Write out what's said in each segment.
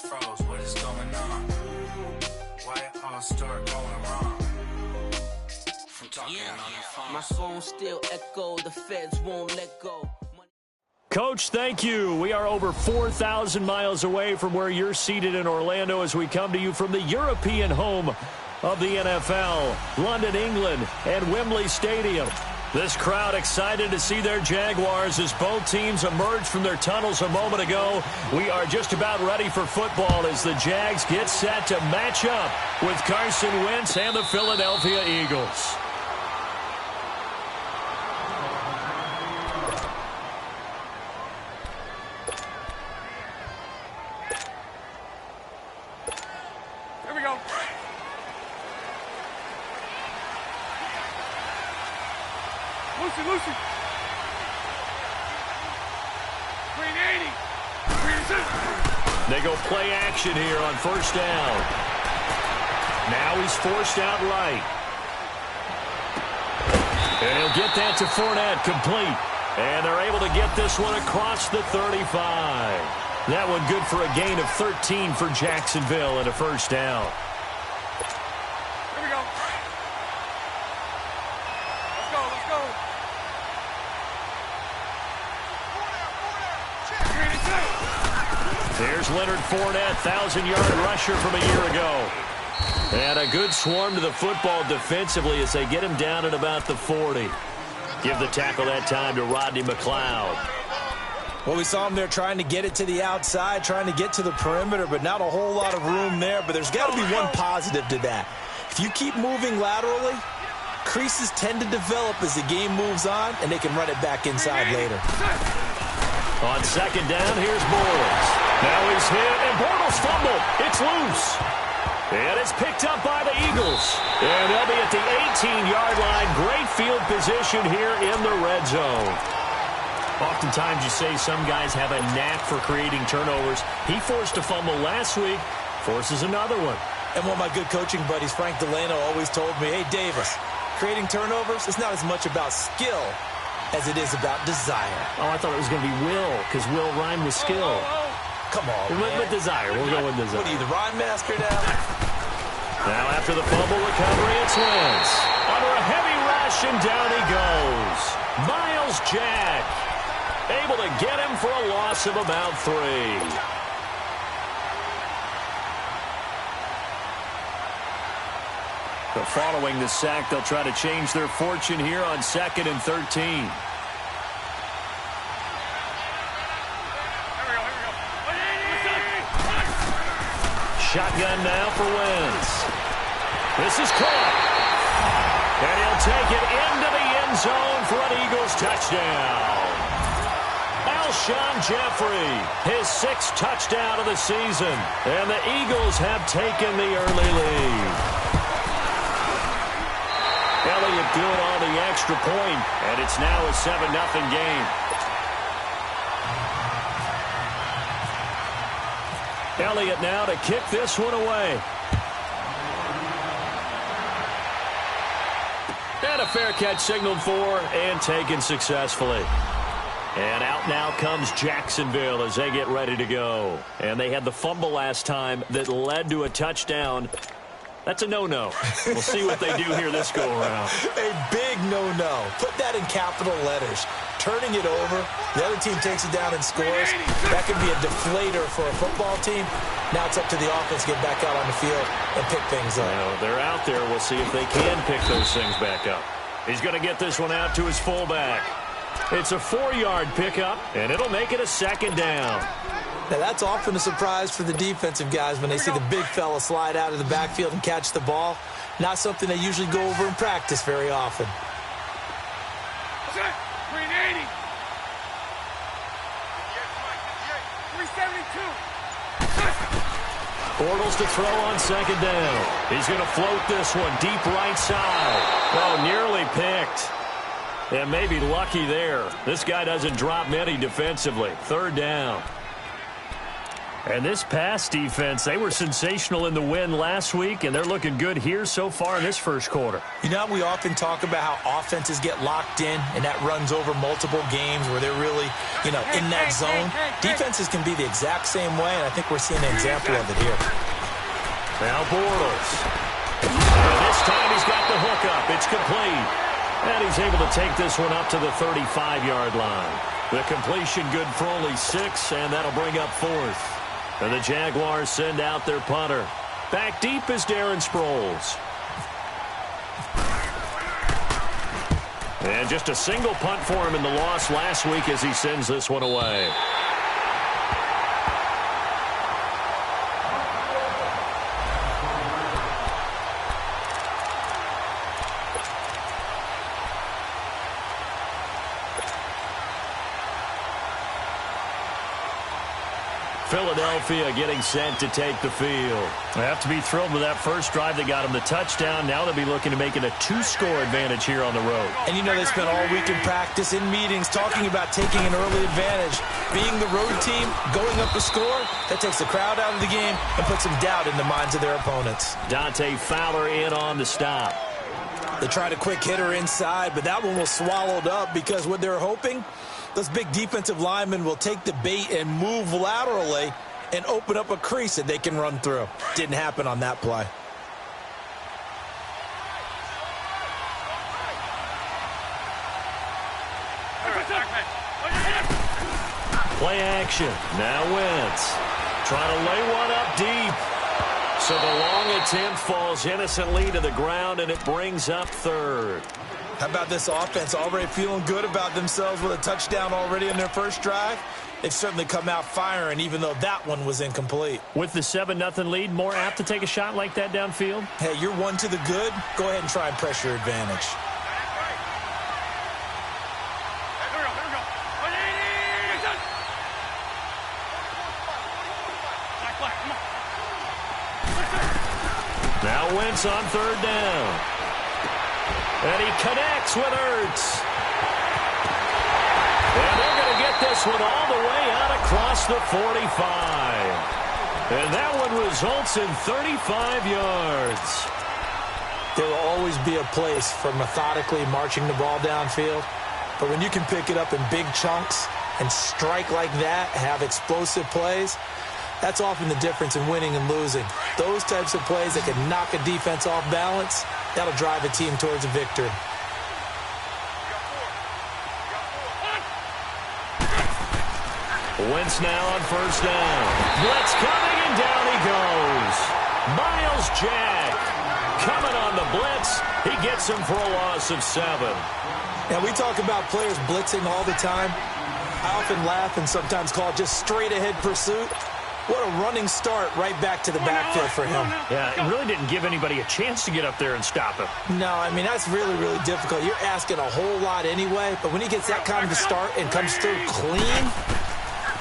froze. What is going on? Why it all start going wrong? From talking on the phone. My phone still echo. The feds won't let go. Coach, thank you. We are over 4,000 miles away from where you're seated in Orlando as we come to you from the European home of the NFL, London, England, and Wembley Stadium. This crowd excited to see their Jaguars as both teams emerged from their tunnels a moment ago. We are just about ready for football as the Jags get set to match up with Carson Wentz and the Philadelphia Eagles. Here we go. Lucy. Green 80. Green 2. They go play action here on first down. Now he's forced out right. And he'll get that to Fournette, complete. And they're able to get this one across the 35. That one good for a gain of 13 for Jacksonville and a first down. Here we go. Let's go. There's Leonard Fournette, 1,000-yard rusher from a year ago. And a good swarm to the football defensively as they get him down at about the 40. Give the tackle that time to Rodney McLeod. Well, we saw him there trying to get it to the outside, trying to get to the perimeter, but not a whole lot of room there. But there's got to be one positive to that. If you keep moving laterally, creases tend to develop as the game moves on, and they can run it back inside later. On second down, here's Bortles. Now he's hit, and Bortles fumbled. It's loose. And it's picked up by the Eagles. And they'll be at the 18-yard line. Great field position here in the red zone. Oftentimes you say some guys have a knack for creating turnovers. He forced a fumble last week, forces another one. And one of my good coaching buddies, Frank Delano, always told me, hey, Davis, creating turnovers is not as much about skill as it is about desire. Oh, I thought it was going to be will, because will rhyme with skill. Come on, man. With desire. We'll go with desire. What are you, the rhyme master now? Now after the fumble recovery, it's Wentz. Under a heavy rush, and down he goes. Myles Jack able to get him for a loss of about 3. But following the sack, they'll try to change their fortune here on 2nd and 13. Shotgun now for Wentz. This is caught. And he'll take it into the end zone for an Eagles touchdown. Alshon Jeffrey, his 6th touchdown of the season. And the Eagles have taken the early lead. Elliott doing all the extra point, and it's now a 7-0 game. Elliott now to kick this one away. And a fair catch signaled for and taken successfully. And out now comes Jacksonville as they get ready to go. And they had the fumble last time that led to a touchdown. That's a no-no. We'll see what they do here this go-around. A big no-no. Put that in capital letters. Turning it over, the other team takes it down and scores. That could be a deflator for a football team. Now it's up to the offense to get back out on the field and pick things up. Well, they're out there. We'll see if they can pick those things back up. He's going to get this one out to his fullback. It's a 4-yard pickup, and it'll make it a 2nd down. Now, that's often a surprise for the defensive guys when they see the big fella slide out of the backfield and catch the ball. Not something they usually go over in practice very often. Green 80. 372. Bortles to throw on 2nd down. He's going to float this one deep right side. Oh, nearly picked. And maybe lucky there. This guy doesn't drop many defensively. 3rd down. And this pass defense, they were sensational in the win last week, and they're looking good here so far in this first quarter. You know, we often talk about how offenses get locked in, and that runs over multiple games where they're really, in that zone. Defenses can be the exact same way, and I think we're seeing an example of it here. Now Bortles. And this time he's got the hook up. It's complete. And he's able to take this one up to the 35-yard line. The completion good for only 6, and that'll bring up 4th. And the Jaguars send out their punter. Back deep is Darren Sproles. And just a single punt for him in the loss last week as he sends this one away. Philadelphia getting set to take the field. They have to be thrilled with that first drive that got them the touchdown. Now they'll be looking to make it a 2-score advantage here on the road. And they spent all week in practice, in meetings, talking about taking an early advantage. Being the road team, going up a score, that takes the crowd out of the game and puts some doubt in the minds of their opponents. Dante Fowler in on the stop. They tried a quick hitter inside, but that one was swallowed up because what they're hoping, those big defensive linemen will take the bait and move laterally and open up a crease that they can run through. Didn't happen on that play. Play action. Now Wentz. Trying to lay one up deep. So the long attempt falls innocently to the ground, and it brings up 3rd. How about this offense already feeling good about themselves with a touchdown already in their first drive? They've certainly come out firing, even though that one was incomplete. With the 7-0 lead, more apt to take a shot like that downfield? Hey, you're one to the good. Go ahead and try and press your advantage. Now Wentz on 3rd down. And he connects with Ertz. And they're going to get this one all the way out across the 45. And that one results in 35 yards. There will always be a place for methodically marching the ball downfield. But when you can pick it up in big chunks and strike like that, have explosive plays, that's often the difference in winning and losing. Those types of plays that can knock a defense off balance, that'll drive a team towards a victory. Wentz now on 1st down. Blitz coming, and down he goes. Myles Jack coming on the blitz. He gets him for a loss of 7. Now, we talk about players blitzing all the time. I often laugh and sometimes call it just straight-ahead pursuit. What a running start right back to the backfield for him. Yeah, it really didn't give anybody a chance to get up there and stop him. No, I mean, that's really, really difficult. You're asking a whole lot anyway, but when he gets that kind of a start and comes through clean,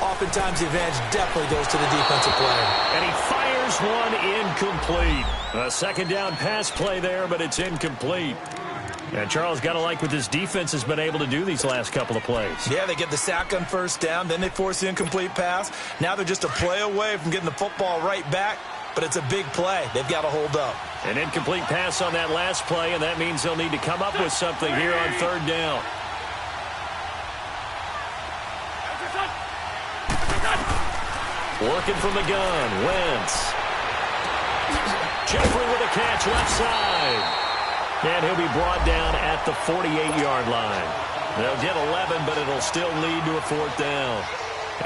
oftentimes the advantage definitely goes to the defensive player. And he fires one incomplete. A 2nd down pass play there, but it's incomplete. And Charles, got to like what this defense has been able to do these last couple of plays. Yeah, they get the sack on 1st down, then they force the incomplete pass. Now they're just a play away from getting the football right back, but it's a big play. They've got to hold up. An incomplete pass on that last play, and that means they'll need to come up with something here on 3rd down. Working from the gun, Wentz. Jeffrey with a catch left side. And he'll be brought down at the 48-yard line. They'll get 11, but it'll still lead to a 4th down.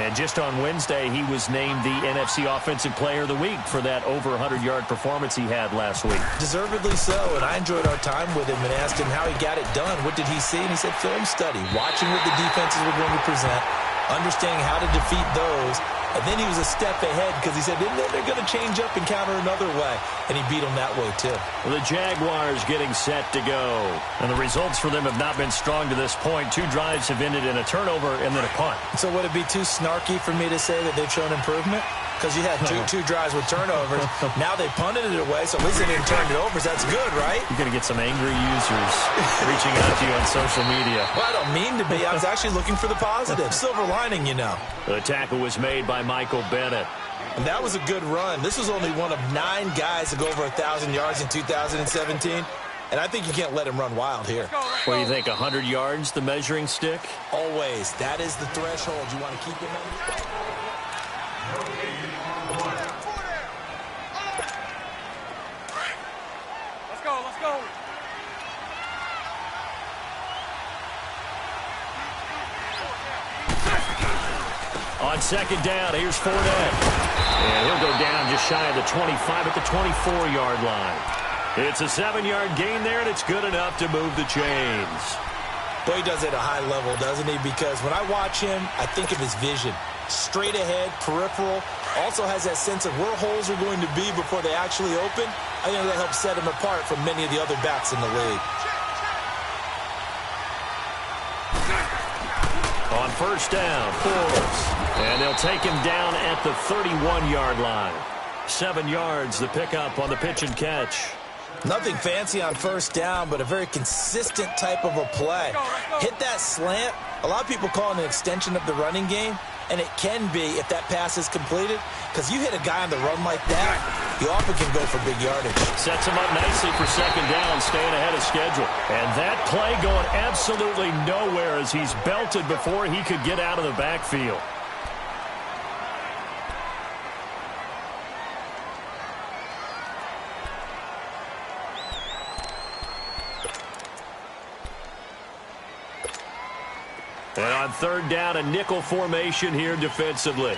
And just on Wednesday, he was named the NFC Offensive Player of the Week for that over 100-yard performance he had last week. Deservedly so, and I enjoyed our time with him and asked him how he got it done. What did he see? And he said film study, watching what the defenses were going to present, understanding how to defeat those. And then he was a step ahead because he said, then they're going to change up and counter another way. And he beat them that way, too. The Jaguars getting set to go. And the results for them have not been strong to this point. 2 drives have ended in a turnover and then a punt. So would it be too snarky for me to say that they've shown improvement? Because you had two drives with turnovers. Now they punted it away, so at least they didn't turn it over. So that's good, right? You're going to get some angry users reaching out to you on social media. Well, I don't mean to be. I was actually looking for the positive. Silver lining, you know. The tackle was made by Michael Bennett. And that was a good run. This was only one of 9 guys to go over 1,000 yards in 2017. And I think you can't let him run wild here. What do you think, 100 yards, the measuring stick? Always. That is the threshold. You want to keep him in. Let's go, let's go. On second down, here's Fournette. And he'll go down just shy of the 25 at the 24-yard line. It's a 7-yard gain there, and it's good enough to move the chains. Boy, he does it at a high level, doesn't he? Because when I watch him, I think of his vision. Straight ahead, peripheral. Also has that sense of where holes are going to be before they actually open. I think that helps set him apart from many of the other backs in the league. On first down, Forbes. And they'll take him down at the 31-yard line. 7 yards, the pickup on the pitch and catch. Nothing fancy on first down, but a very consistent type of a play. Hit that slant. A lot of people call it an extension of the running game, and it can be if that pass is completed, because you hit a guy on the run like that, you often can go for big yardage. Sets him up nicely for second down, staying ahead of schedule. And that play going absolutely nowhere as he's belted before he could get out of the backfield. And on third down, a nickel formation here defensively.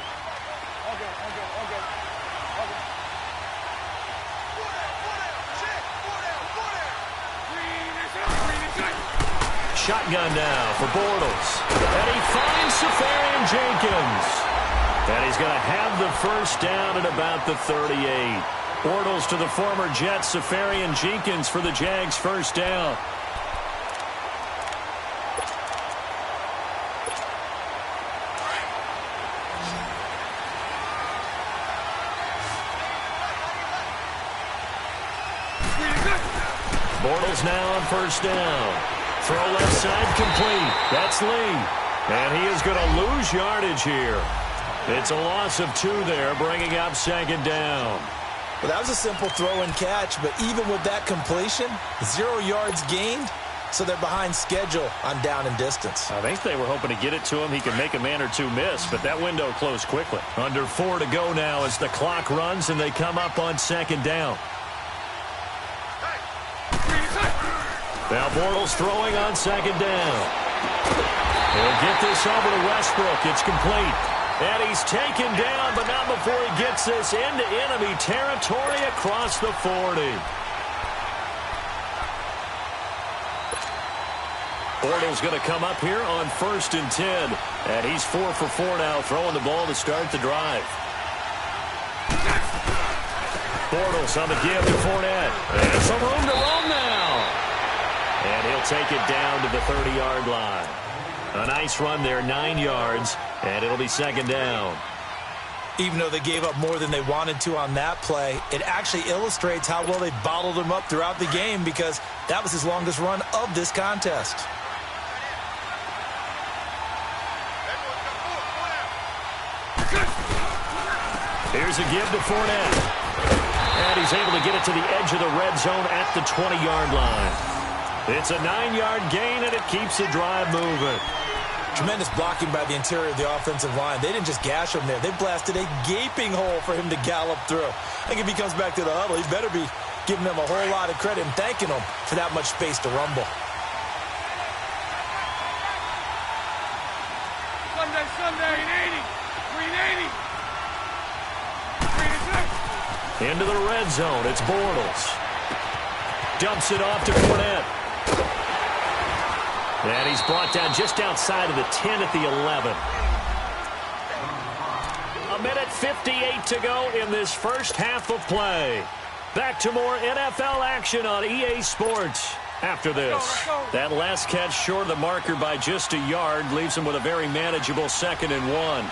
Shotgun now for Bortles. And he finds Safarian Jenkins. And he's going to have the first down at about the 38. Bortles to the former Jet, Safarian Jenkins for the Jags' first down. Bortles now on first down. Throw left side complete. That's Lee. And he is going to lose yardage here. It's a loss of 2 there, bringing up second down. Well, that was a simple throw and catch, but even with that completion, 0 yards gained, so they're behind schedule on down and distance. I think they were hoping to get it to him. He could make a man or two miss, but that window closed quickly. Under 4 to go now as the clock runs and they come up on second down. Now Bortles throwing on second down. He'll get this over to Westbrook. It's complete. And he's taken down, but not before he gets this into enemy territory across the 40. Bortles going to come up here on 1st and 10. And he's 4 for 4 now, throwing the ball to start the drive. Bortles on the give to Fournette. And some room to roam now. And he'll take it down to the 30-yard line. A nice run there, 9 yards, and it'll be second down. Even though they gave up more than they wanted to on that play, it actually illustrates how well they bottled him up throughout the game because that was his longest run of this contest. Here's a give to Fournette. And he's able to get it to the edge of the red zone at the 20-yard line. It's a 9-yard gain, and it keeps the drive moving. Tremendous blocking by the interior of the offensive line. They didn't just gash him there. They blasted a gaping hole for him to gallop through. I think if he comes back to the huddle, he better be giving them a whole lot of credit and thanking them for that much space to rumble. Sunday, 380. Into the red zone, it's Bortles. Dumps it off to Fournette. And he's brought down just outside of the 10 at the 11. 1:58 to go in this first half of play. Back to more NFL action on EA Sports after this. That last catch short of the marker by just a yard leaves him with a very manageable 2nd and 1.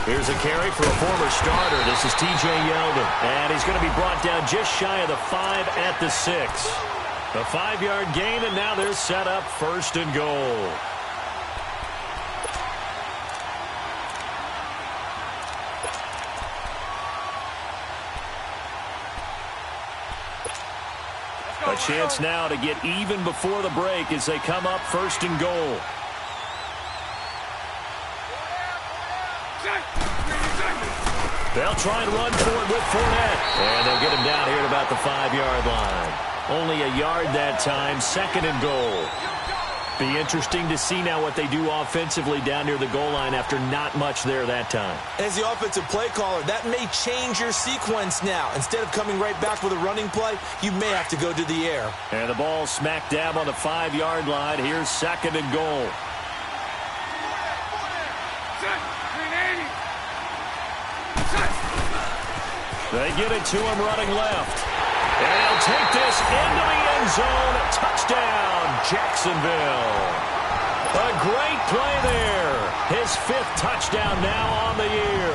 Here's a carry for a former starter. This is T.J. Yeldon. And he's going to be brought down just shy of the 5 at the 6. A 5-yard gain, and now they're set up 1st and goal. A chance now to get even before the break as they come up 1st and goal. They'll try and run for it with Fournette. And they'll get him down here at about the 5-yard line. Only a yard that time, 2nd and goal. Be interesting to see now what they do offensively down near the goal line after not much there that time. As the offensive play caller, that may change your sequence now. Instead of coming right back with a running play, you may have to go to the air. And the ball smack dab on the 5-yard line. Here's 2nd and goal. They get it to him running left. And he'll take this into the end zone. Touchdown, Jacksonville. A great play there. His 5th touchdown now on the year.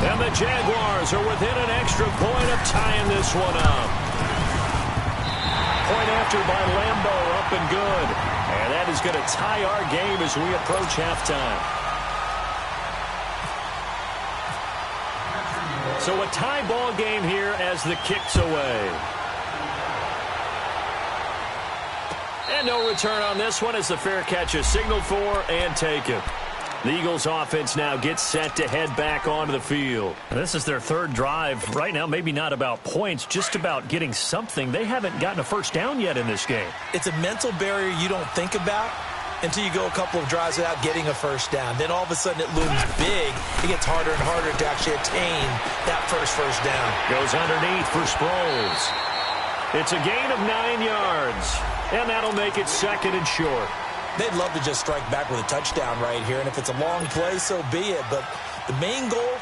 And the Jaguars are within an extra point of tying this one up. Point after by Lambo, up and good. And that is going to tie our game as we approach halftime. So a tie ball game here as the kick's away. And no return on this one as the fair catch is signaled for and taken. The Eagles offense now gets set to head back onto the field. This is their 3rd drive. Right now, maybe not about points, just about getting something. They haven't gotten a first down yet in this game. It's a mental barrier you don't think about until you go a couple of drives without getting a first down. Then all of a sudden it looms big. It gets harder and harder to actually attain that first down. Goes underneath for Sproles. It's a gain of 9 yards, and that'll make it 2nd and short. They'd love to just strike back with a touchdown right here, and if it's a long play, so be it. But the main goal,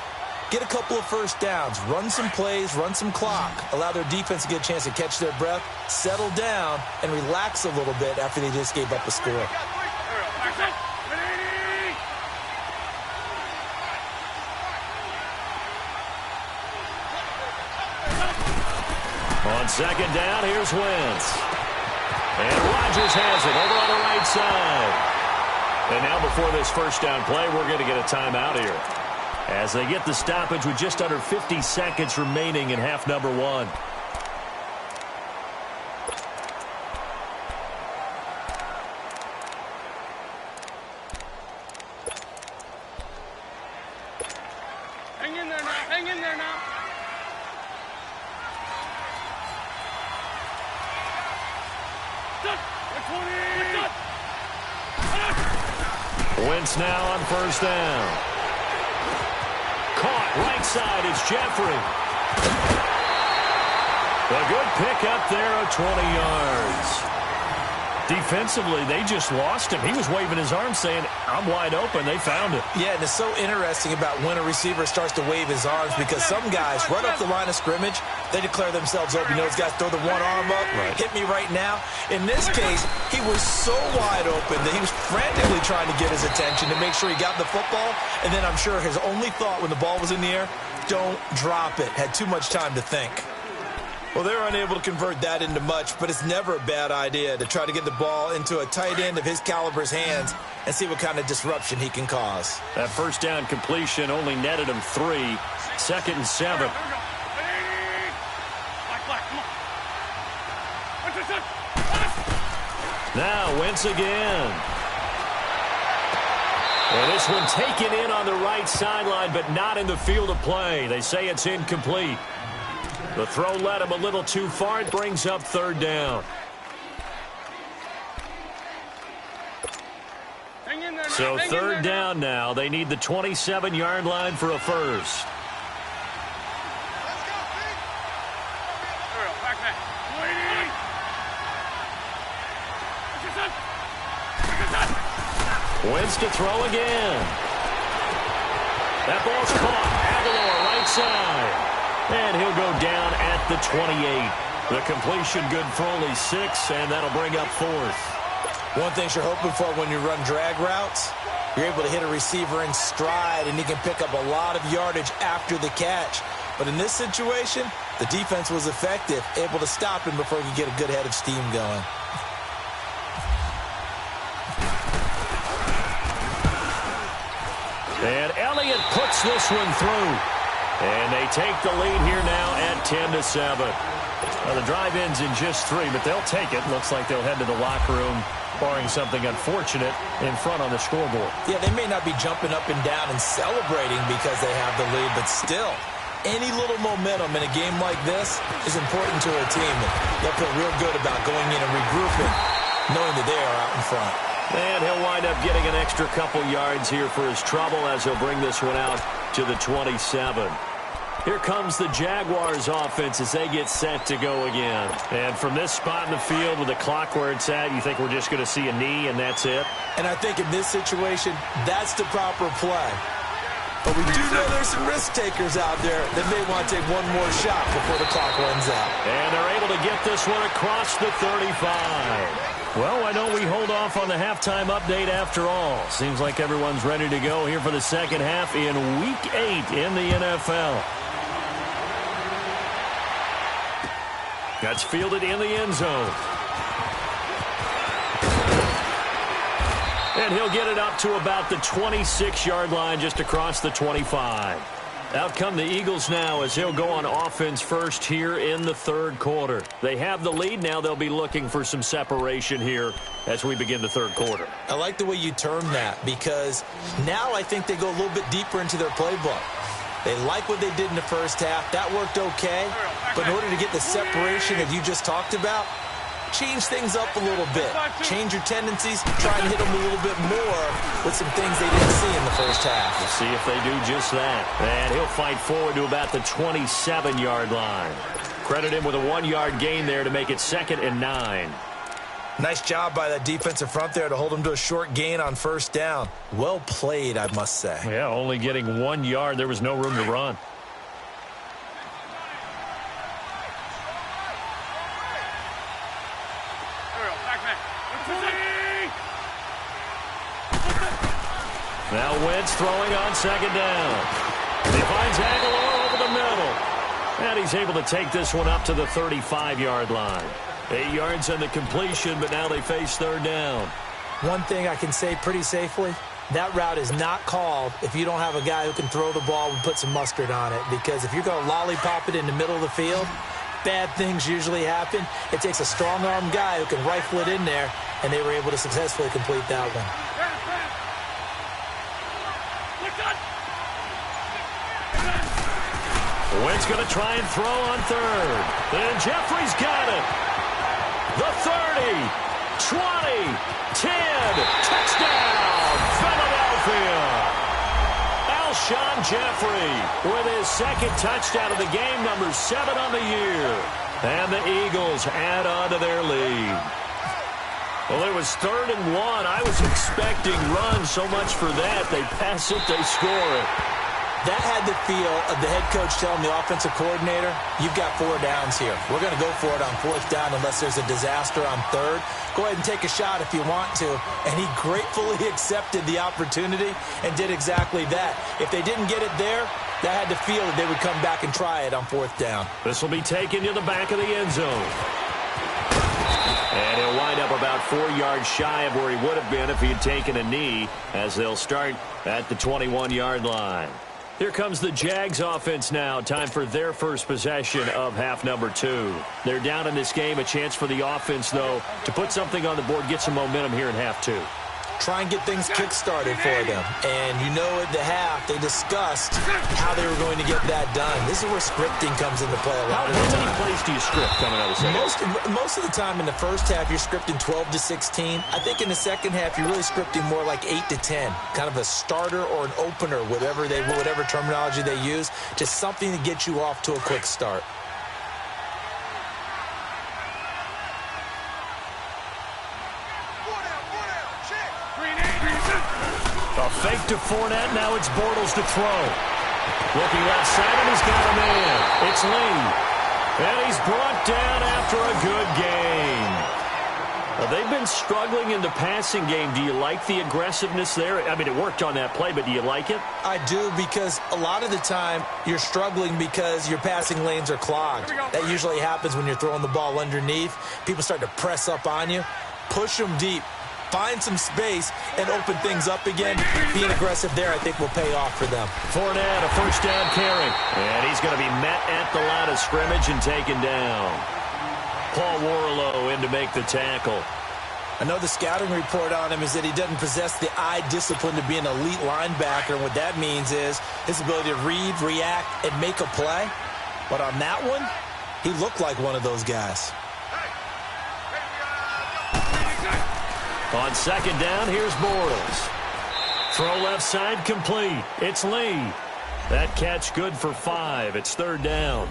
get a couple of first downs, run some plays, run some clock, allow their defense to get a chance to catch their breath, settle down, and relax a little bit after they just gave up a score. On 2nd down, here's Wentz. And Rodgers has it over on the right side. And now before this first down play, we're going to get a timeout here, as they get the stoppage with just under 50 seconds remaining in half number 1. Hang in there now. Hang in there now. Wentz now on 1st down. Caught right side. It's Jeffrey. A good pick up there of 20 yards. Defensively, they just lost him. He was waving his arms saying, I'm wide open. They found it. Yeah, and it's so interesting about when a receiver starts to wave his arms, because some guys, right off the line of scrimmage, they declare themselves open. You know, those guys throw the one arm up, hit me right now. In this case, he was so wide open that he was frantically trying to get his attention to make sure he got the football. And then I'm sure his only thought when the ball was in the air, don't drop it. Had too much time to think. Well, they're unable to convert that into much, but it's never a bad idea to try to get the ball into a tight end of his caliber's hands and see what kind of disruption he can cause. That first down completion only netted him 3. 2nd and 7. Now Wentz again. And this one taken in on the right sideline, but not in the field of play. They say it's incomplete. The throw led him a little too far. It brings up 3rd down. So 3rd down now. They need the 27-yard line for a first. Wentz to throw again. That ball's caught. Aguilar right side. And he'll go down at the 28. The completion good for only 6, and that'll bring up 4th. One thing you're hoping for when you run drag routes, you're able to hit a receiver in stride, and he can pick up a lot of yardage after the catch. But in this situation, the defense was effective, able to stop him before he could get a good head of steam going. And Elliott puts this one through. And they take the lead here now at 10-7. Well, the drive ends in just 3, but they'll take it. Looks like they'll head to the locker room, barring something unfortunate in front on the scoreboard. Yeah, they may not be jumping up and down and celebrating because they have the lead, but still, any little momentum in a game like this is important to a team. They'll feel real good about going in and regrouping, knowing that they are out in front. And he'll wind up getting an extra couple yards here for his trouble as he'll bring this one out to the 27. Here comes the Jaguars offense as they get set to go again. And from this spot in the field with the clock where it's at, you think we're just going to see a knee and that's it? And I think in this situation, that's the proper play. But we do know there's some risk takers out there that may want to take one more shot before the clock runs out. And they're able to get this one across the 35. Well, why don't we hold off on the halftime update after all? Seems like everyone's ready to go here for the second half in Week 8 in the NFL. That's fielded in the end zone. And he'll get it up to about the 26-yard line just across the 25. Out come the Eagles now as he'll go on offense first here in the third quarter. They have the lead. Now they'll be looking for some separation here as we begin the third quarter. I like the way you term that because now I think they go a little bit deeper into their playbook. They like what they did in the first half. That worked okay. But in order to get the separation that you just talked about, change things up a little bit. Change your tendencies. Try and hit them a little bit more with some things they didn't see in the first half. We'll see if they do just that. And he'll fight forward to about the 27-yard line. Credit him with a 1-yard gain there to make it 2nd and 9. Nice job by that defensive front there to hold him to a short gain on first down. Well played, I must say. Yeah, only getting 1 yard. There was no room to run. Now Wentz throwing on second down. He finds Aguilar over the middle. And he's able to take this one up to the 35-yard line. 8 yards on the completion, but now they face third down. One thing I can say pretty safely, that route is not called if you don't have a guy who can throw the ball and put some mustard on it. Because if you're going to lollipop it in the middle of the field, bad things usually happen. It takes a strong-arm guy who can rifle it in there, and they were able to successfully complete that one. Wentz going to try and throw on third. And Jeffrey's got it. The 30, 20, 10, touchdown, Philadelphia. Alshon Jeffrey with his second touchdown of the game, number 7 on the year. And the Eagles add on to their lead. Well, it was 3rd and 1. I was expecting runs, so much for that. They pass it, they score it. That had the feel of the head coach telling the offensive coordinator, you've got 4 downs here. We're going to go for it on 4th down unless there's a disaster on 3rd. Go ahead and take a shot if you want to. And he gratefully accepted the opportunity and did exactly that. If they didn't get it there, that had the feel that they would come back and try it on 4th down. This will be taken to the back of the end zone. And he'll wind up about 4 yards shy of where he would have been if he had taken a knee as they'll start at the 21-yard line. Here comes the Jags offense now. Time for their first possession of half number 2. They're down in this game. A chance for the offense, though, to put something on the board, get some momentum here in half 2. Try and get things kick-started for them. And you know at the half, they discussed how they were going to get that done. This is where scripting comes into play a lot of the time. How many plays do you script coming out of the second? Most of the time in the first half, you're scripting 12 to 16. I think in the second half, you're really scripting more like 8 to 10. Kind of a starter or an opener, whatever terminology they use. Just something to get you off to a quick start. A fake to Fournette. Now it's Bortles to throw. Looking left side, and he's got a man. It's Lee. And he's brought down after a good game. They've been struggling in the passing game. Do you like the aggressiveness there? I mean, it worked on that play, but do you like it? I do, because a lot of the time you're struggling because your passing lanes are clogged. That usually happens when you're throwing the ball underneath. People start to press up on you. Push them deep. find some space, and open things up again. Being aggressive there, I think, will pay off for them. Fournette, a first down carry. And he's going to be met at the line of scrimmage and taken down. Paul Warlow in to make the tackle. I know the scouting report on him is that he doesn't possess the eye discipline to be an elite linebacker. And what that means is his ability to read, react, and make a play. But on that one, he looked like one of those guys. On second down, here's Bortles. Throw left side complete. It's Lee. That catch good for 5. It's third down.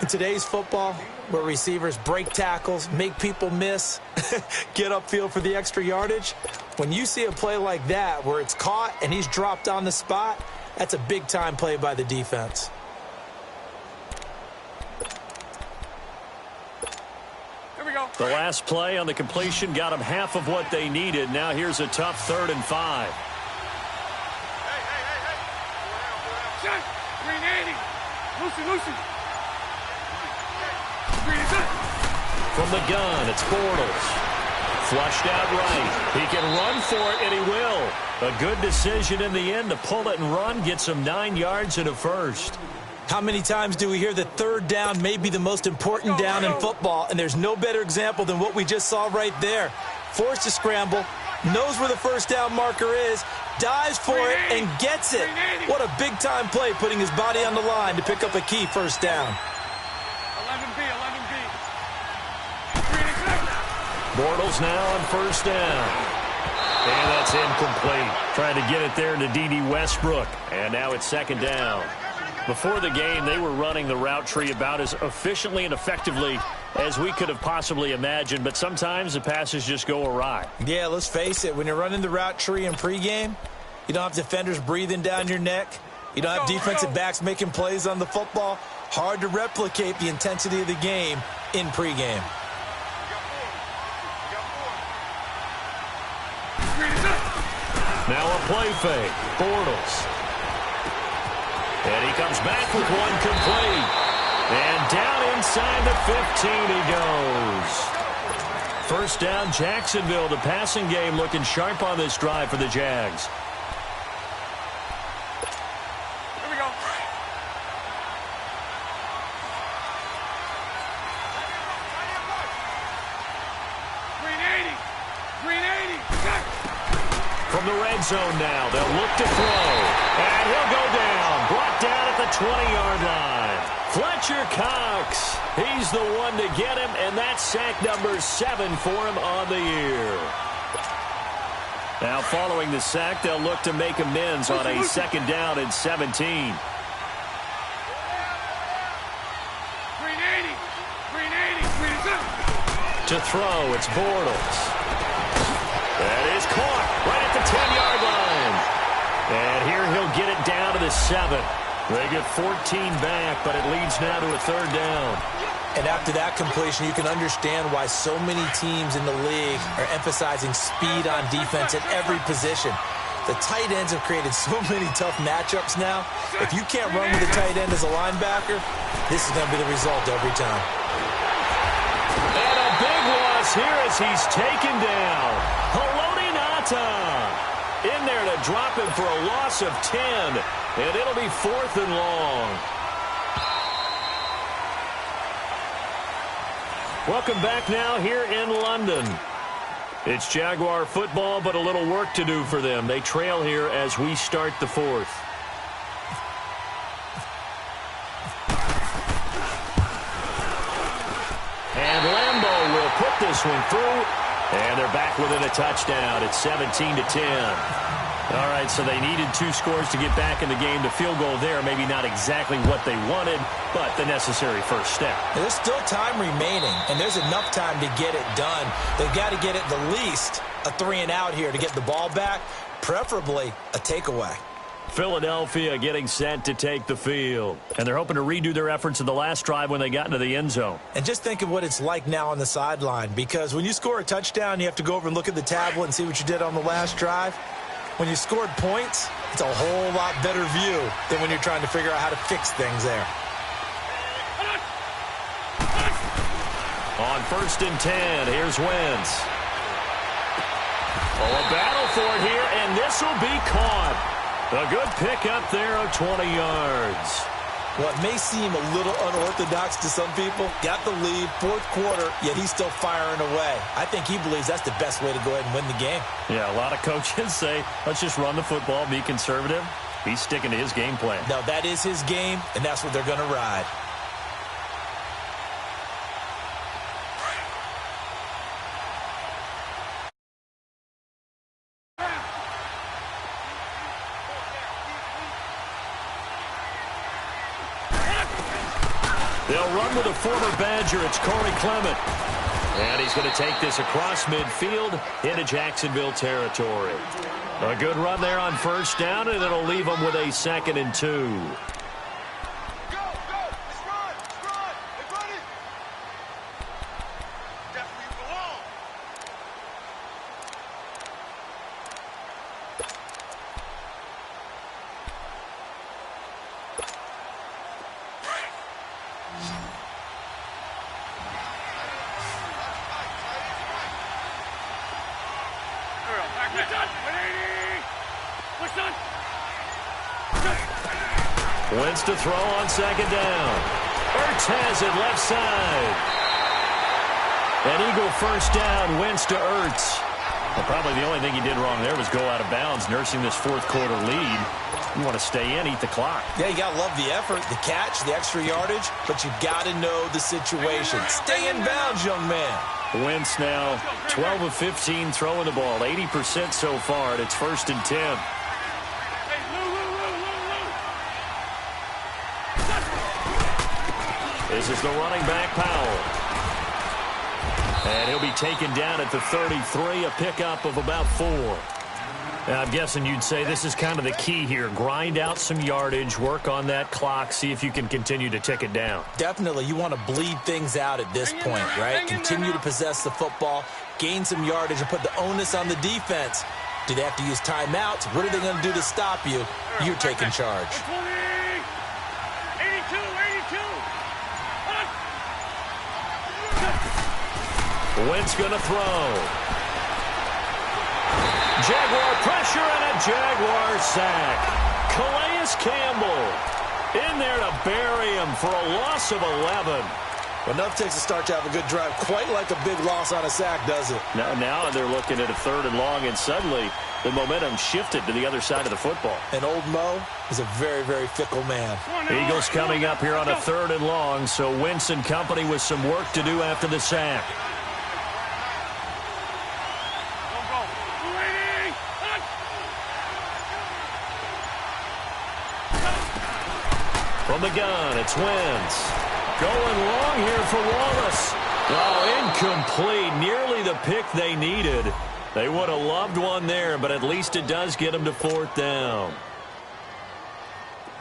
In today's football, where receivers break tackles, make people miss, get upfield for the extra yardage, when you see a play like that where it's caught and he's dropped on the spot, that's a big-time play by the defense. Here we go. The last play on the completion got them half of what they needed. Now here's a tough 3rd and 5. Shut. 380. Lucy. From the gun, it's Bortles. Flushed out right. He can run for it, and he will. A good decision in the end to pull it and run, gets him 9 yards and a first. How many times do we hear that third down may be the most important down in football, and there's no better example than what we just saw right there. Forced to scramble, knows where the first down marker is, dives for it, and gets it. What a big-time play, putting his body on the line to pick up a key first down. 11B. Bortles now on first down. And that's incomplete. Trying to get it there to D.D. Westbrook. And now it's second down. Before the game, they were running the route tree about as efficiently and effectively as we could have possibly imagined. But sometimes the passes just go awry. Yeah, let's face it. When you're running the route tree in pregame, you don't have defenders breathing down your neck. You don't have defensive backs making plays on the football. Hard to replicate the intensity of the game in pregame. Now a play fake. Bortles. And he comes back with one complete. And down inside the 15 he goes. First down, Jacksonville. The passing game looking sharp on this drive for the Jags. Here we go. From the red zone now, they'll look to throw. And he'll go down. Brought down at the 20-yard line. Fletcher Cox. He's the one to get him, and that's sack number 7 for him on the year. Now following the sack, they'll look to make amends on a second down and 17. 380. To throw, it's Bortles. That is caught right at the 10-yard line. And here he'll get it down to the 7. They get 14 back, but it leads now to a third down. And after that completion, you can understand why so many teams in the league are emphasizing speed on defense at every position. The tight ends have created so many tough matchups now. If you can't run with a tight end as a linebacker, this is going to be the result every time. And a big loss here as he's taken down. Haloti Ngata in there to drop him for a loss of 10. And it'll be 4th and long. Welcome back now here in London. It's Jaguar football, but a little work to do for them. They trail here as we start the 4th. And Lambeau will put this one through. And they're back within a touchdown. It's 17-10. All right, so they needed 2 scores to get back in the game. The field goal there, maybe not exactly what they wanted, but the necessary first step. There's still time remaining, and there's enough time to get it done. They've got to get at the least a 3-and-out here to get the ball back, preferably a takeaway. Philadelphia getting set to take the field. And they're hoping to redo their efforts in the last drive when they got into the end zone. And just think of what it's like now on the sideline, because when you score a touchdown, you have to go over and look at the tablet and see what you did on the last drive. When you scored points, it's a whole lot better view than when you're trying to figure out how to fix things there. On 1st and 10, here's Wentz. Oh, a battle for it here, and this will be caught. A good pickup there of 20 yards. What may seem a little unorthodox to some people, got the lead, fourth quarter, yet he's still firing away. I think he believes that's the best way to go ahead and win the game. Yeah, a lot of coaches say, let's just run the football, be conservative. He's sticking to his game plan. No, that is his game, and that's what they're going to ride. They'll run with a former Badger. It's Corey Clement. And he's going to take this across midfield into Jacksonville territory. A good run there on first down, and it'll leave them with a 2nd and 2. Wentz to throw on 2nd down. Ertz has it left side. An Eagle first down, Wentz to Ertz. Well, probably the only thing he did wrong there was go out of bounds, nursing this fourth quarter lead. You want to stay in, eat the clock. Yeah, you got to love the effort, the catch, the extra yardage, but you got to know the situation. Stay in bounds, young man. Wentz now 12 of 15 throwing the ball, 80% so far, and it's 1st and 10. This is the running back, Powell. And he'll be taken down at the 33, a pickup of about 4. Now, I'm guessing you'd say this is kind of the key here. Grind out some yardage, work on that clock, see if you can continue to tick it down. Definitely. You want to bleed things out at this point, right? Continue to possess the football, gain some yardage, and put the onus on the defense. Do they have to use timeouts? What are they going to do to stop you? You're taking charge. 82. Wentz going to throw. Jaguar pressure and a Jaguar sack. Calais Campbell in there to bury him for a loss of 11. Well, enough takes a start to have a good drive. Quite like a big loss on a sack, does it? Now they're looking at a 3rd and long, and suddenly the momentum shifted to the other side of the football. And old Mo is a very, very fickle man. Eagles coming up here on a 3rd and long, so Wentz and company with some work to do after the sack. From the gun, it's Wentz. Going long here for Wallace. Oh, incomplete. Nearly the pick they needed. They would have loved one there, but at least it does get them to 4th down.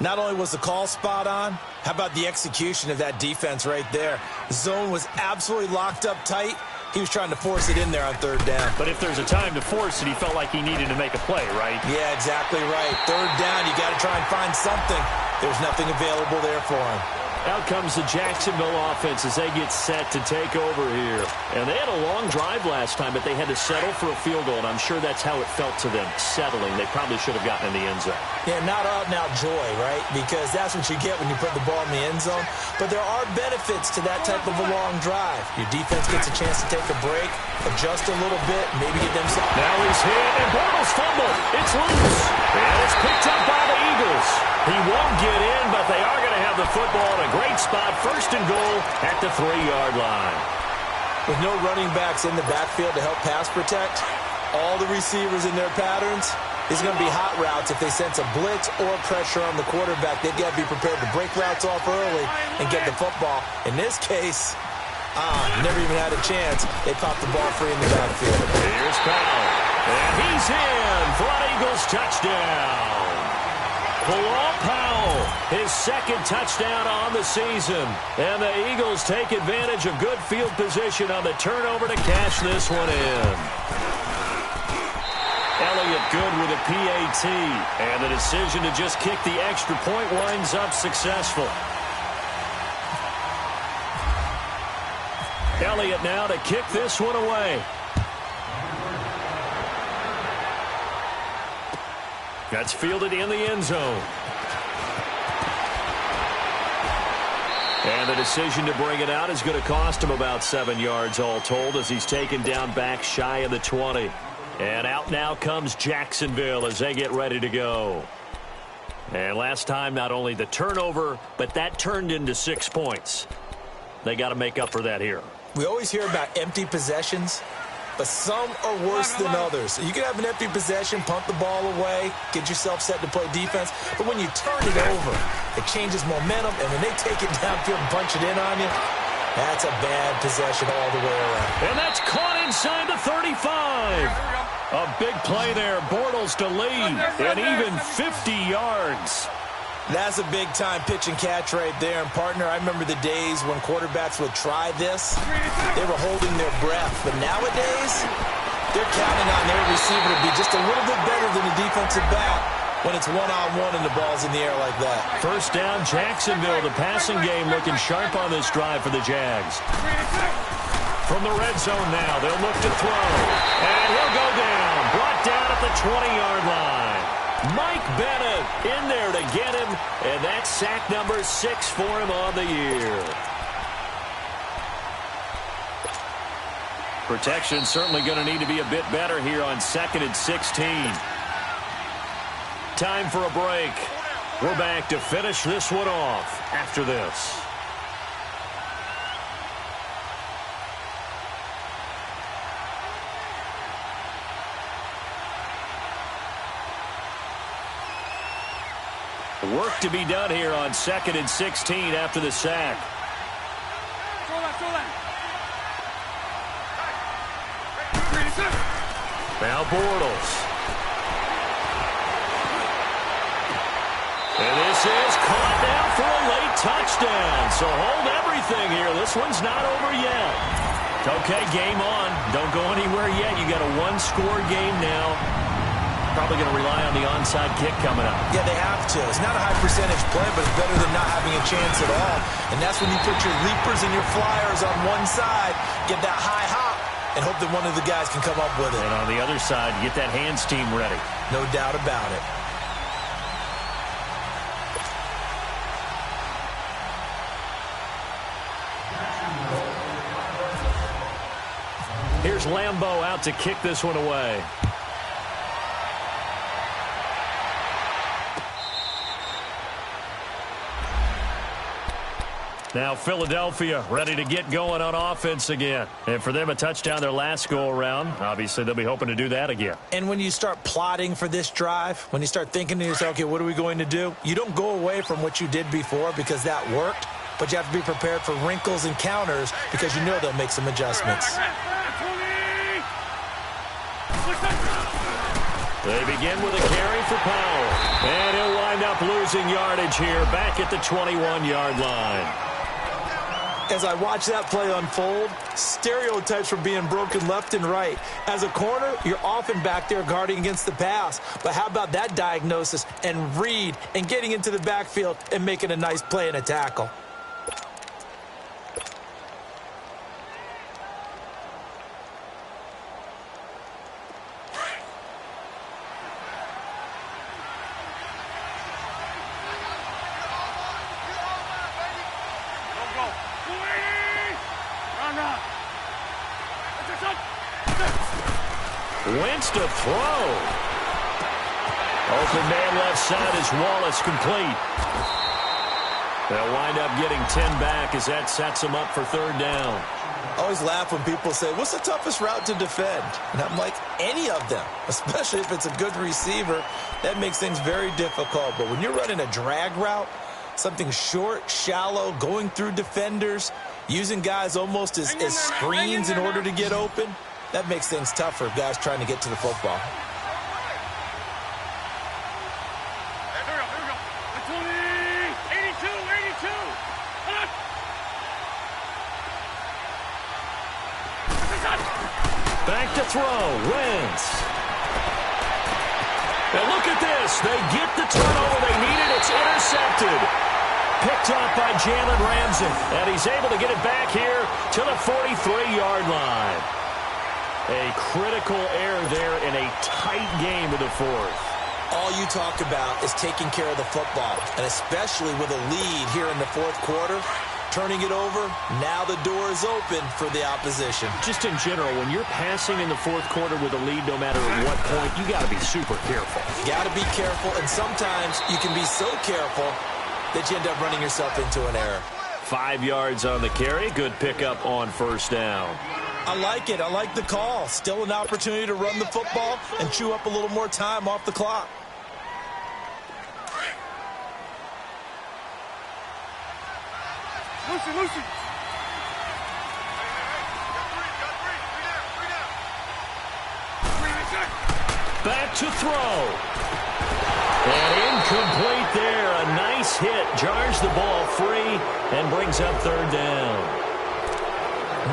Not only was the call spot on, how about the execution of that defense right there? The zone was absolutely locked up tight. He was trying to force it in there on 3rd down. But if there's a time to force it, he felt like he needed to make a play, right? Yeah, exactly right. 3rd down, you got to try and find something. There's nothing available there for him. Out comes the Jacksonville offense as they get set to take over here. And they had a long drive last time, but they had to settle for a field goal, and I'm sure that's how it felt to them, settling. They probably should have gotten in the end zone. Yeah, not out-and-out joy, right? Because that's what you get when you put the ball in the end zone. But there are benefits to that type of a long drive. Your defense gets a chance to take a break, adjust a little bit, maybe get them some. Now he's hit, and Bortles fumble. It's loose. And it's picked up by the Eagles. He won't get in, but they are going to have the football in a great spot. 1st and goal at the 3-yard line. With no running backs in the backfield to help pass protect, all the receivers in their patterns, it's going to be hot routes. If they sense a blitz or pressure on the quarterback, they've got to be prepared to break routes off early and get the football. In this case, never even had a chance. They popped the ball free in the backfield. Here's Powell. And he's in for an Eagles touchdown. Bilal Powell, his 2nd touchdown on the season. And the Eagles take advantage of good field position on the turnover to cash this one in. Elliott good with a PAT. And the decision to just kick the extra point winds up successful. Elliott now to kick this one away. That's fielded in the end zone. And the decision to bring it out is going to cost him about 7 yards all told as he's taken down back shy of the 20. And out now comes Jacksonville as they get ready to go. And last time, not only the turnover, but that turned into 6 points. They got to make up for that here. We always hear about empty possessions, but some are worse than others. You can have an empty possession, punt the ball away, get yourself set to play defense, but when you turn it over, it changes momentum, and when they take it downfield and punch it in on you, that's a bad possession all the way around. And that's caught inside the 35. A big play there, Bortles to lead, and even 50 yards. That's a big-time pitch and catch right there. And, partner, I remember the days when quarterbacks would try this. They were holding their breath. But nowadays, they're counting on their receiver to be just a little bit better than the defensive back when it's one-on-one and the ball's in the air like that. First down, Jacksonville. The passing game looking sharp on this drive for the Jags. From the red zone now, they'll look to throw. And he'll go down. Brought down at the 20-yard line. Mike Bennett in there to get him, and that's sack number 6 for him on the year. Protection certainly going to need to be a bit better here on 2nd and 16. Time for a break. We're back to finish this one off after this. Work to be done here on 2nd and 16 after the sack. Now Bortles. And this is caught now for a late touchdown. So hold everything here. This one's not over yet. Okay, game on. Don't go anywhere yet. You got a one-score game now. Probably going to rely on the onside kick coming up. Yeah, they have to. It's not a high percentage play, but it's better than not having a chance at all. And that's when you put your leapers and your flyers on one side, get that high hop, and hope that one of the guys can come up with it. And on the other side, get that hands team ready. No doubt about it. Here's Lambeau out to kick this one away. Now Philadelphia ready to get going on offense again. And for them, a touchdown their last go-around. Obviously, they'll be hoping to do that again. And when you start plotting for this drive, when you start thinking to yourself, okay, what are we going to do? You don't go away from what you did before because that worked, but you have to be prepared for wrinkles and counters because you know they'll make some adjustments. They begin with a carry for Powell. And he'll wind up losing yardage here back at the 21-yard line. As I watch that play unfold, stereotypes were being broken left and right. As a corner, you're often back there guarding against the pass. But how about that diagnosis and read and getting into the backfield and making a nice play and a tackle? Wentz to throw. Open man left side is Wallace complete. They'll wind up getting 10 back as that sets them up for third down. I always laugh when people say, what's the toughest route to defend? And I'm like, any of them, especially if it's a good receiver. That makes things very difficult. But when you're running a drag route, something short, shallow, going through defenders, using guys almost as screens in order to get open, that makes things tough for guys trying to get to the football. Back to throw, Wentz. And look at this. They get the turnover they needed. It's intercepted. Picked off by Jalen Ramsey. And he's able to get it back here to the 43-yard line. A critical error there in a tight game of the fourth. All you talk about is taking care of the football, and especially with a lead here in the fourth quarter, turning it over, now the door is open for the opposition. Just in general, when you're passing in the fourth quarter with a lead, no matter at what point, you got to be super careful. You got to be careful, and sometimes you can be so careful that you end up running yourself into an error. 5 yards on the carry. Good pickup on first down. I like it. I like the call. Still an opportunity to run the football and chew up a little more time off the clock. Lucy. Back to throw. And incomplete there. A nice hit. Jars the ball free and brings up third down.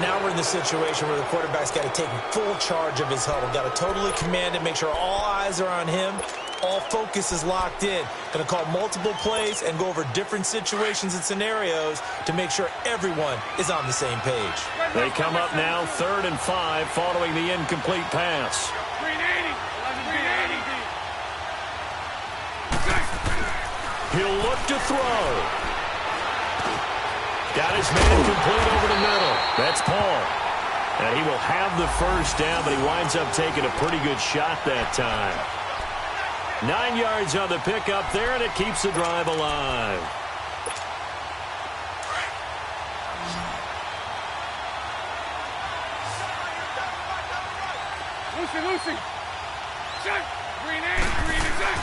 Now we're in the situation where the quarterback's got to take full charge of his huddle. Got to totally command it, make sure all eyes are on him. All focus is locked in. Going to call multiple plays and go over different situations and scenarios to make sure everyone is on the same page. They come up now 3rd and 5 following the incomplete pass. 380. He'll look to throw. Got his man complete over the middle. That's Paul. And he will have the first down, but he winds up taking a pretty good shot that time. 9 yards on the pickup there, and it keeps the drive alive. Lucy. Check. Green is up.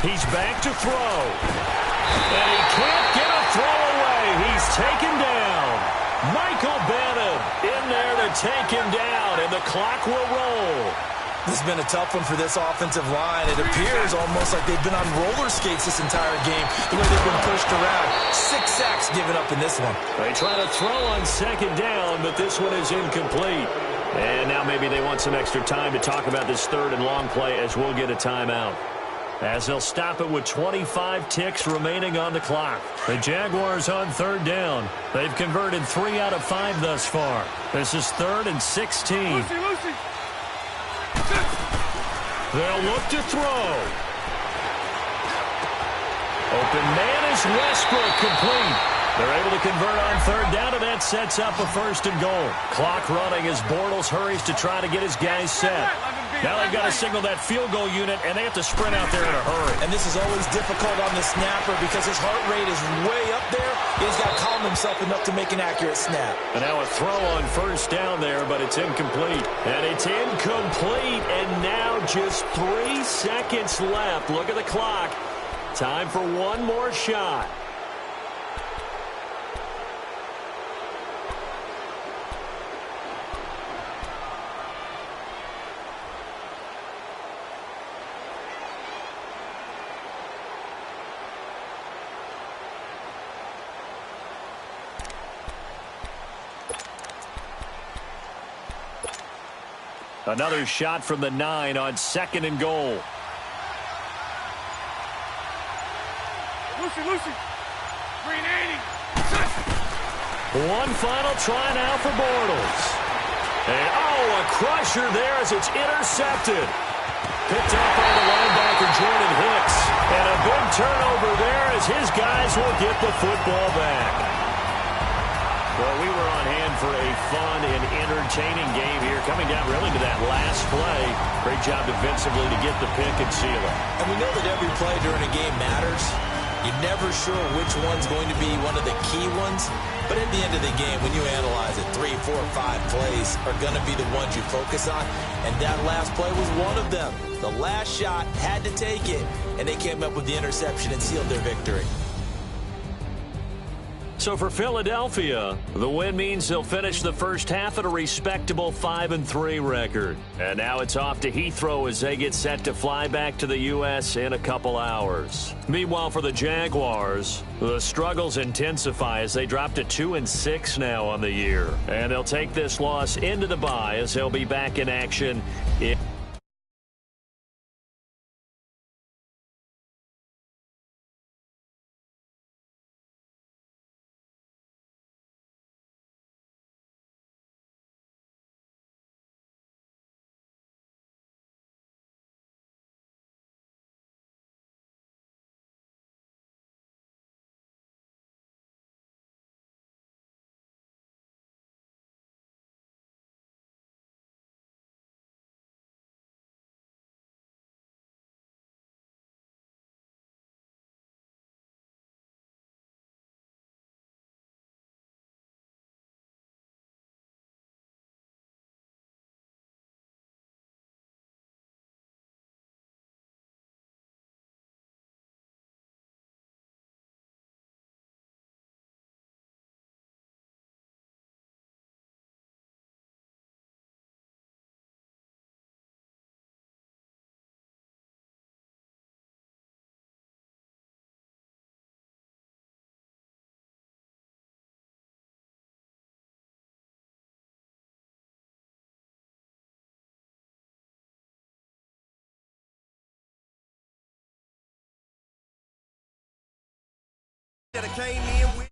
He's back to throw. And he can't get a throw away. He's taken down. Michael Bannon in there to take him down, and the clock will roll. This has been a tough one for this offensive line. It appears almost like they've been on roller skates this entire game, the way they've been pushed around. 6 sacks given up in this one. They try to throw on second down, but this one is incomplete. And now maybe they want some extra time to talk about this third and long play as we'll get a timeout. As they'll stop it with 25 ticks remaining on the clock. The Jaguars on third down. They've converted 3 out of 5 thus far. This is 3rd and 16. Lucy. They'll look to throw. Open man is Westbrook, complete. They're able to convert on third down, and that sets up a 1st and goal. Clock running as Bortles hurries to try to get his guys set. Now they've got to signal that field goal unit, and they have to sprint out there in a hurry. And this is always difficult on the snapper because his heart rate is way up there. He's got to calm himself enough to make an accurate snap. And now a throw on first down there, but it's incomplete. And it's incomplete, and now just 3 seconds left. Look at the clock. Time for one more shot. Another shot from the 9 on 2nd and goal. Lucy. 380. One final try now for Bortles. And, a crusher there as it's intercepted. Picked up by the linebacker, Jordan Hicks. And a big turnover there as his guys will get the football back. Well, we were on hand for a fun and entertaining game here, coming down really to that last play. Great job defensively to get the pick and seal it. And we know that every play during a game matters. You're never sure which one's going to be one of the key ones. But at the end of the game, when you analyze it, 3, 4, 5 plays are going to be the ones you focus on. And that last play was one of them. The last shot had to take it, and they came up with the interception and sealed their victory. So for Philadelphia, the win means they'll finish the first half at a respectable 5-3 record. And now it's off to Heathrow as they get set to fly back to the U.S. in a couple hours. Meanwhile, for the Jaguars, the struggles intensify as they drop to 2-6 now on the year. And they'll take this loss into the bye as they'll be back in action in that I came in with.